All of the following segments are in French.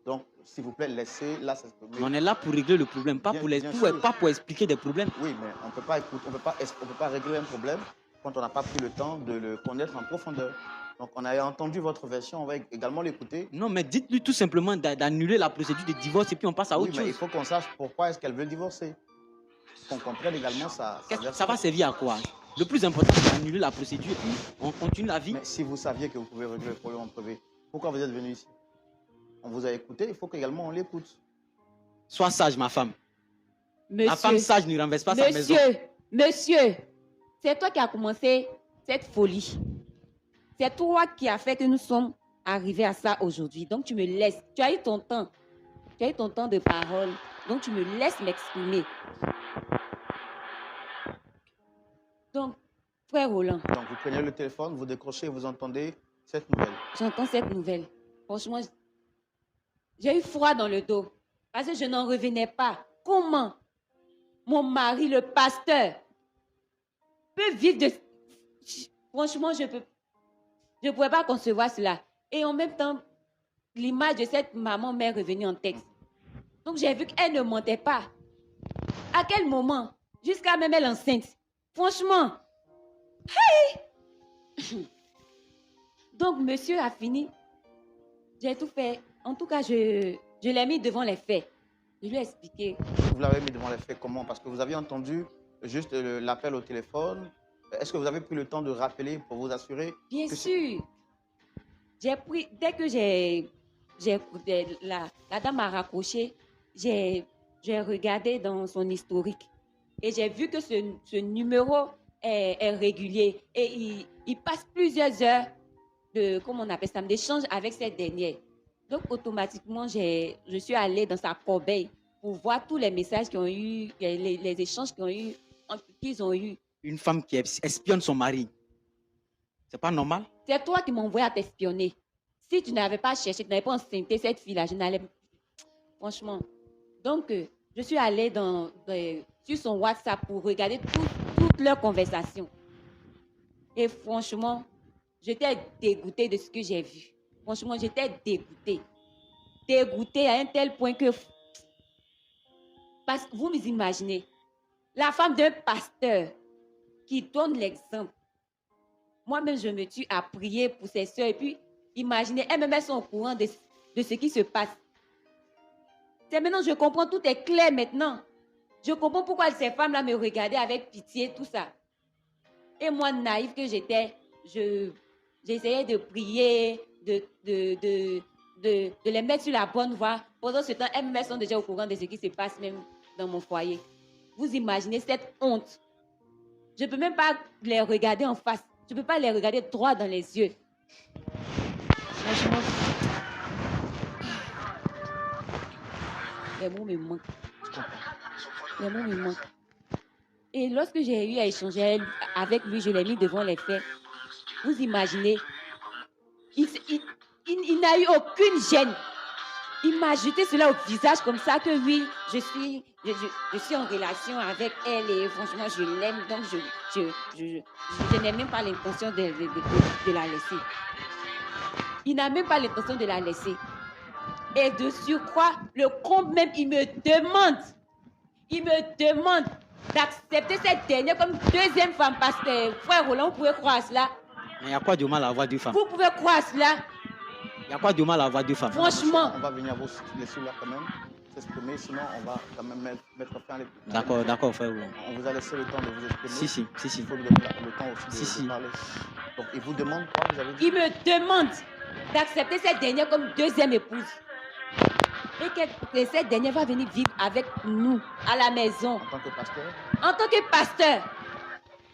Donc, s'il vous plaît, laissez là. On est là pour régler le problème, pas pour expliquer des problèmes. Oui, mais on peut pas régler un problème quand on n'a pas pris le temps de le connaître en profondeur. Donc, on a entendu votre version, on va également l'écouter. Non, mais dites-lui tout simplement d'annuler la procédure de divorce et puis on passe à autre chose. Oui, mais il faut qu'on sache pourquoi est-ce qu'elle veut divorcer. Qu'on comprenne également ça. Ça va servir à quoi? Le plus important, c'est d'annuler la procédure et puis on continue la vie. Mais si vous saviez que vous pouvez régler le problème en privé, pourquoi vous êtes venu ici? On vous a écouté, il faut qu'également on l'écoute. Sois sage, ma femme. Monsieur, la femme sage ne renverse pas sa maison. Monsieur, c'est toi qui as commencé cette folie. C'est toi qui as fait que nous sommes arrivés à ça aujourd'hui. Donc, tu me laisses. Tu as eu ton temps. Tu as eu ton temps de parole. Donc, tu me laisses m'exprimer. Donc, frère Roland. Donc, vous prenez le téléphone, vous décrochez et vous entendez cette nouvelle. J'entends cette nouvelle. Franchement, j'ai eu froid dans le dos. Parce que je n'en revenais pas. Comment mon mari, le pasteur, peut vivre de... Franchement, je ne pouvais pas concevoir cela. Et en même temps, l'image de cette maman m'est revenue en tête. Donc, j'ai vu qu'elle ne mentait pas. À quel moment? Jusqu'à même elle enceinte. Franchement. Hey! Donc, monsieur a fini. J'ai tout fait. En tout cas, je l'ai mis devant les faits. Je lui ai expliqué. Vous l'avez mis devant les faits comment? Parce que vous aviez entendu juste l'appel au téléphone. Est-ce que vous avez pris le temps de rappeler pour vous assurer? Bien sûr. J'ai pris, dès que la dame a raccroché, j'ai regardé dans son historique. Et j'ai vu que ce numéro est régulier. Et il passe plusieurs heures d'échange avec cette dernière. Donc, automatiquement, je suis allée dans sa corbeille pour voir tous les messages qu'ils ont eu, les échanges qu'ils ont eu. Une femme qui espionne son mari, c'est pas normal? C'est toi qui m'as envoyé à t'espionner. Si tu n'avais pas cherché, tu n'avais pas enceinté cette fille-là, je n'allais... Franchement. Donc, je suis allée sur son WhatsApp pour regarder toutes leurs conversations. Et franchement, j'étais dégoûtée de ce que j'ai vu. Franchement, j'étais dégoûtée. Dégoûtée à un tel point que... Parce que vous imaginez, la femme d'un pasteur qui donne l'exemple. Moi-même, je me tue à prier pour ses soeurs. Et puis, imaginez, elles-mêmes sont au courant de ce qui se passe. C'est maintenant, je comprends, tout est clair maintenant. Je comprends pourquoi ces femmes-là me regardaient avec pitié, tout ça. Et moi, naïve que j'étais, j'essayais de prier, de les mettre sur la bonne voie. Pendant ce temps, elles-mêmes sont déjà au courant de ce qui se passe même dans mon foyer. Vous imaginez cette honte. Je ne peux même pas les regarder en face. Je ne peux pas les regarder droit dans les yeux. Franchement, les mots me manquent. Les mots me manquent. Et lorsque j'ai eu à échanger avec lui, je l'ai mis devant les faits. Vous imaginez, il n'a eu aucune gêne. Il m'a jeté cela au visage comme ça que oui, je suis en relation avec elle et franchement, je l'aime. Donc, je n'ai même pas l'intention de la laisser. Il n'a même pas l'intention de la laisser. Et de surcroît, le comble même, il me demande d'accepter cette dernière comme deuxième femme. Parce que, frère Roland, vous pouvez croire cela. Mais il y a quoi de mal à avoir deux femmes? Vous pouvez croire cela. Il y a quoi de mal à avoir deux femmes? Franchement. On va venir vous laisser là quand même s'exprimer, sinon on va quand même mettre fin à l'écoute. D'accord, frère Roland. On vous a laissé le temps de vous exprimer. Si. Il faut lui donner le temps aussi de parler. Donc il vous demande quoi, vous avez dit? Il me demande d'accepter cette dernière comme deuxième épouse. Et que cette dernière va venir vivre avec nous à la maison. En tant que pasteur? En tant que pasteur.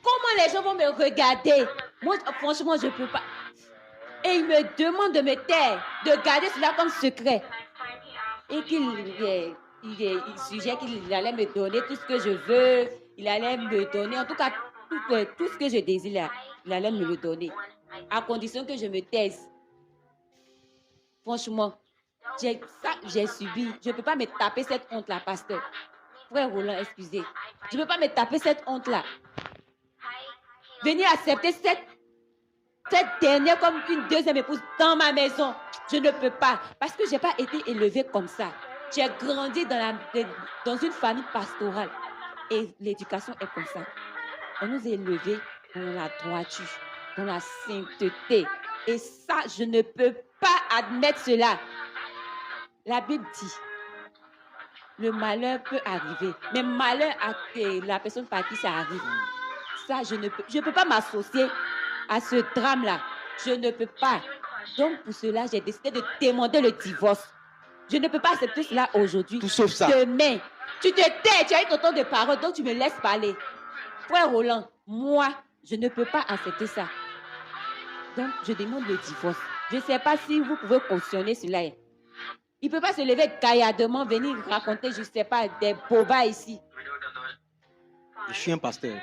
Comment les gens vont me regarder? Moi, franchement, je ne peux pas. Et il me demande de me taire, de garder cela comme secret. Et qu'il suggère qu'il allait me donner tout ce que je veux. Il allait me donner, en tout cas, tout ce que je désire, il allait me le donner. À condition que je me taise. Franchement, j'ai subi. Je ne peux pas me taper cette honte-là, pasteur. Frère Roland, excusez. Je ne peux pas me taper cette honte-là. Venir accepter cette dernière comme une deuxième épouse dans ma maison. Je ne peux pas. Parce que je n'ai pas été élevée comme ça. J'ai grandi dans une famille pastorale. Et l'éducation est comme ça. On nous a élevés dans la droiture, dans la sainteté. Et ça, je ne peux pas admettre cela. La Bible dit, le malheur peut arriver. Mais malheur à la personne par qui ça arrive. Ça, je ne peux pas m'associer à ce drame-là. Je ne peux pas. Donc, pour cela, j'ai décidé de demander le divorce. Je ne peux pas accepter cela aujourd'hui. Tout sauf ça. Demain, tu te tais, tu as eu ton temps de parole, donc tu me laisses parler. Frère Roland, moi, je ne peux pas accepter ça. Donc, je demande le divorce. Je ne sais pas si vous pouvez cautionner cela. Il ne peut pas se lever gaillardement, venir raconter, je ne sais pas, des bobas ici. Je suis un pasteur.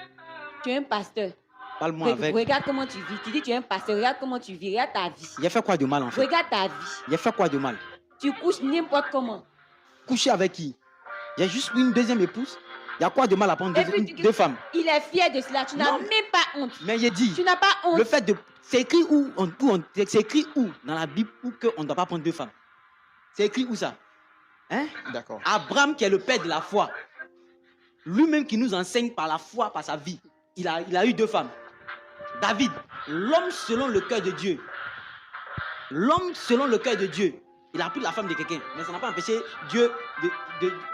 Tu es un pasteur. Parle-moi avec... Regarde comment tu vis. Tu dis tu es un pasteur, regarde comment tu vis, regarde ta vie. Il a fait quoi de mal en fait? Regarde ta vie. Il a fait quoi de mal? Tu couches n'importe comment. Coucher avec qui? Il y a juste une deuxième épouse. Il y a quoi de mal à prendre deux femmes? Il est fier de cela. Tu n'as même pas honte. Mais il dit... Tu n'as pas honte. Le fait de... C'est écrit où, c'est écrit où dans la Bible où qu'on ne doit pas prendre deux femmes? C'est écrit où ça? Hein? D'accord. Abraham qui est le père de la foi. Lui-même qui nous enseigne par la foi, par sa vie. Il a eu deux femmes. David, l'homme selon le cœur de Dieu. L'homme selon le cœur de Dieu. Il a pris la femme de quelqu'un. Mais ça n'a pas empêché Dieu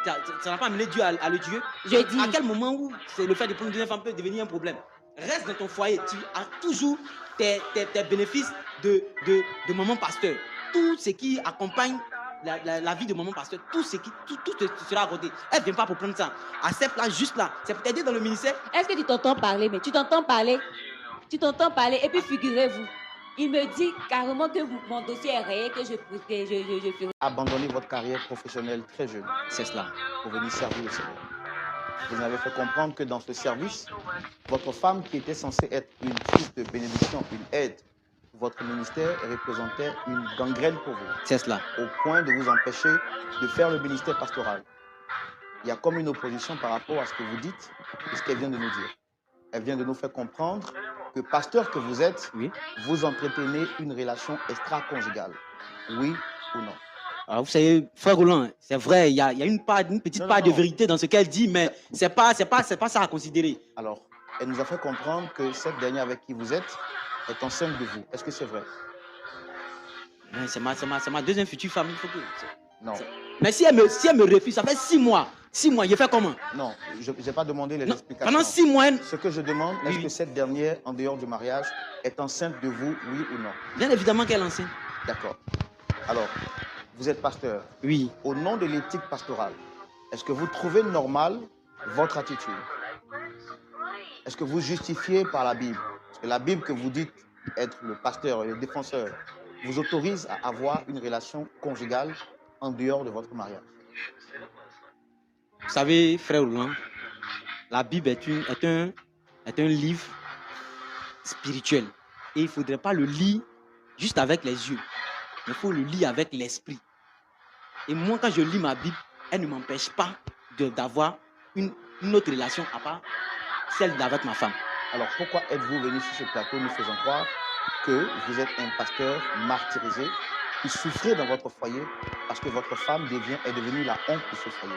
ça n'a pas amené Dieu à le tuer. Je dis. À quel moment où c'est le fait de prendre une deuxième femme peut devenir un problème? Reste dans ton foyer. Tu as toujours tes bénéfices de maman pasteur. Tout ce qui accompagne la vie de maman pasteur, tout sera à côté. Elle ne vient pas pour prendre ça. Accepte-la juste là. C'est pour t'aider dans le ministère. Est-ce que tu t'entends parler? Mais tu t'entends parler? Tu t'entends parler? Et puis figurez-vous, il me dit carrément que mon dossier est rayé, que je ferai. Abandonnez votre carrière professionnelle très jeune. C'est cela. Pour venir servir le Seigneur. Vous m'avez fait comprendre que dans ce service, votre femme qui était censée être une source de bénédiction, une aide, votre ministère représentait une gangrène pour vous. C'est cela. Au point de vous empêcher de faire le ministère pastoral. Il y a comme une opposition par rapport à ce que vous dites et ce qu'elle vient de nous dire. Elle vient de nous faire comprendre que pasteur que vous êtes, oui, vous entretenez une relation extra-conjugale. Oui ou non? Alors vous savez, frère Roland, c'est vrai, il y a une petite part de vérité dans ce qu'elle dit, mais c'est pas ça à considérer. Alors, elle nous a fait comprendre que cette dernière avec qui vous êtes est enceinte de vous. Est-ce que c'est vrai? C'est ma deuxième future femme. Il faut que... Non. Mais si elle me refuse, ça fait 6 mois. 6 mois, je fais comment? Non, je n'ai pas demandé les explications. Pendant 6 mois... Ce que je demande, est-ce que cette dernière, en dehors du mariage, est enceinte de vous, oui ou non? Bien évidemment qu'elle est enceinte. D'accord. Alors, vous êtes pasteur. Oui. Au nom de l'éthique pastorale, est-ce que vous trouvez normal votre attitude? Est-ce que vous justifiez par la Bible? Parce que la Bible que vous dites être le pasteur et le défenseur vous autorise à avoir une relation conjugale en dehors de votre mariage. Vous savez, frère Roland, la Bible est un livre spirituel. Et il ne faudrait pas le lire juste avec les yeux. Il faut le lire avec l'esprit. Et moi, quand je lis ma Bible, elle ne m'empêche pas d'avoir une autre relation à part celle d'avec ma femme. Alors pourquoi êtes-vous venu sur ce plateau nous faisant croire que vous êtes un pasteur martyrisé qui souffrait dans votre foyer parce que votre femme est devenue la honte de ce foyer?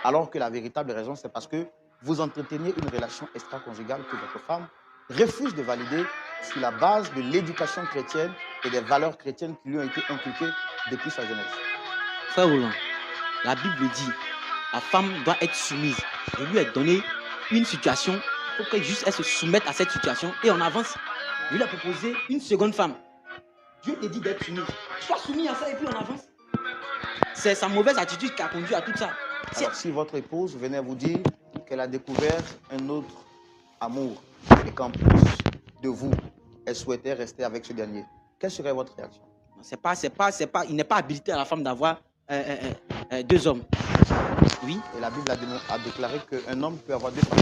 Alors que la véritable raison, c'est parce que vous entretenez une relation extra-conjugale que votre femme refuse de valider sur la base de l'éducation chrétienne et des valeurs chrétiennes qui lui ont été inculquées depuis sa jeunesse. Frère Roland, la Bible dit, la femme doit être soumise. Je lui ai donné une situation pour qu'elle juste elle se soumette à cette situation et on avance. Je lui ai proposé une seconde femme. Dieu te dit d'être soumise. Sois soumis à ça et puis on avance. C'est sa mauvaise attitude qui a conduit à tout ça. Alors, si votre épouse venait vous dire qu'elle a découvert un autre amour et qu'en plus de vous, elle souhaitait rester avec ce dernier, quelle serait votre réaction? Il n'est pas habilité à la femme d'avoir 2 hommes. Oui. Et la Bible a déclaré qu'un homme peut avoir 2 femmes.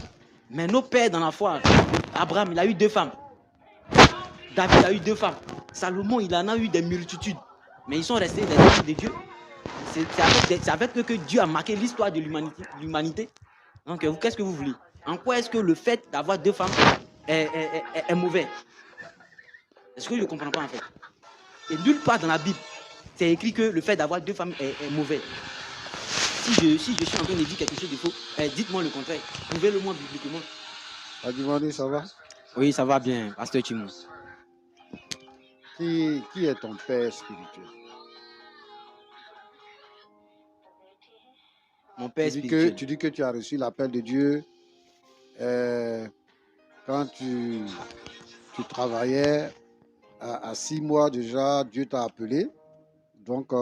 Mais nos pères dans la foi, Abraham, il a eu 2 femmes. David a eu 2 femmes. Salomon, il en a eu des multitudes. Mais ils sont restés des hommes de Dieu. C'est avec eux que Dieu a marqué l'histoire de l'humanité. Donc, qu'est-ce que vous voulez? En quoi est-ce que le fait d'avoir 2 femmes est mauvais? C'est ce que je ne comprends pas en fait. Et nulle part dans la Bible, c'est écrit que le fait d'avoir 2 femmes est mauvais. Si je suis en train de dire quelque chose de faux, dites-moi le contraire. Prouvez-le-moi bibliquement. Adjumani, ça va? Oui, ça va bien, pasteur Chimou. Qui est ton père spirituel? Mon père Tu spirituel. dis que tu as reçu l'appel de Dieu quand tu travaillais à 6 mois déjà, Dieu t'a appelé. Donc,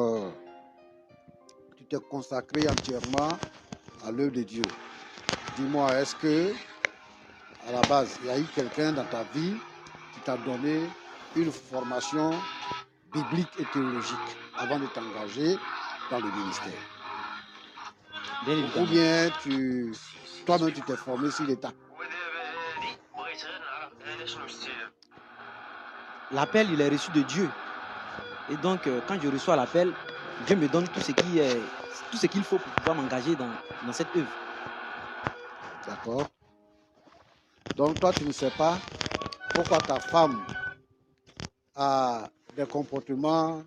tu t'es consacré entièrement à l'œuvre de Dieu. Dis-moi, est-ce que, à la base, il y a eu quelqu'un dans ta vie qui t'a donné une formation biblique et théologique avant de t'engager dans le ministère? Bien Ou évidemment. bien toi-même tu t'es formé sur l'état? L'appel, il est reçu de Dieu. Et donc, quand je reçois l'appel, Dieu me donne tout ce qu'il faut pour pouvoir m'engager dans cette œuvre. D'accord. Donc toi, tu ne sais pas pourquoi ta femme a des comportements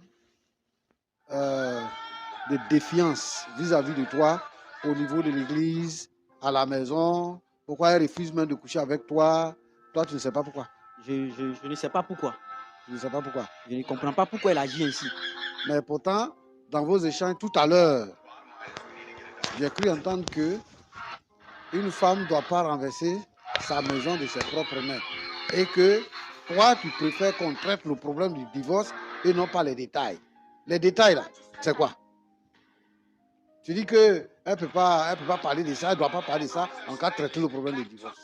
de défiance vis-à-vis de toi au niveau de l'église, à la maison. Pourquoi elle refuse même de coucher avec toi? Toi, tu ne sais pas pourquoi. Je ne sais pas pourquoi. Tu ne sais pas pourquoi. Je ne comprends pas pourquoi elle agit ainsi. Mais pourtant, dans vos échanges tout à l'heure, j'ai cru entendre que une femme ne doit pas renverser sa maison de ses propres mains. Et que toi, tu préfères qu'on traite le problème du divorce et non pas les détails. Les détails, là, c'est quoi? Tu dis qu'elle ne peut pas parler de ça, elle ne doit pas parler de ça en cas de traiter le problème du divorce.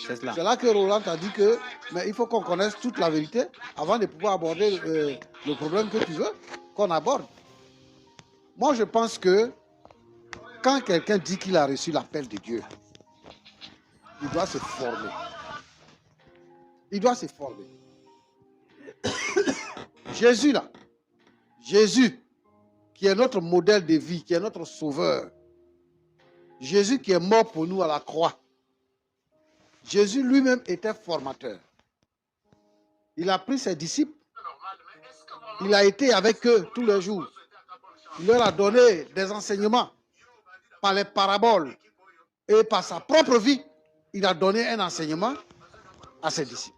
C'est cela. C'est là que Roland t'a dit que mais il faut qu'on connaisse toute la vérité avant de pouvoir aborder le problème que tu veux qu'on aborde. Moi, je pense que quand quelqu'un dit qu'il a reçu l'appel de Dieu, il doit se former. Il doit se former. Jésus, là, Jésus, qui est notre modèle de vie, qui est notre sauveur, Jésus qui est mort pour nous à la croix, Jésus lui-même était formateur. Il a pris ses disciples, il a été avec eux tous les jours. Il leur a donné des enseignements par les paraboles et par sa propre vie. Il a donné un enseignement à ses disciples.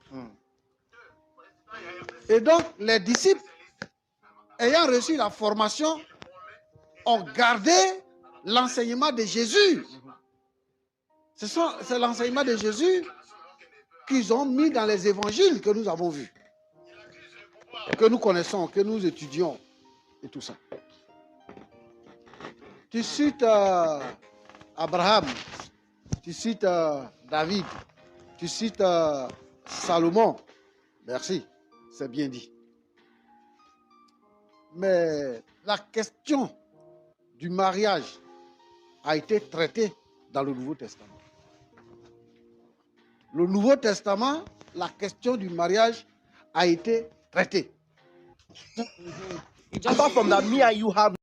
Et donc, les disciples, ayant reçu la formation, ont gardé l'enseignement de Jésus. C'est l'enseignement de Jésus qu'ils ont mis dans les évangiles que nous avons vus, que nous connaissons, que nous étudions et tout ça. Tu cites Abraham, tu cites David, tu cites Salomon. Merci, c'est bien dit. Mais la question du mariage a été traitée dans le Nouveau Testament. Le Nouveau Testament, la question du mariage a été traitée. Apart from that, me and you have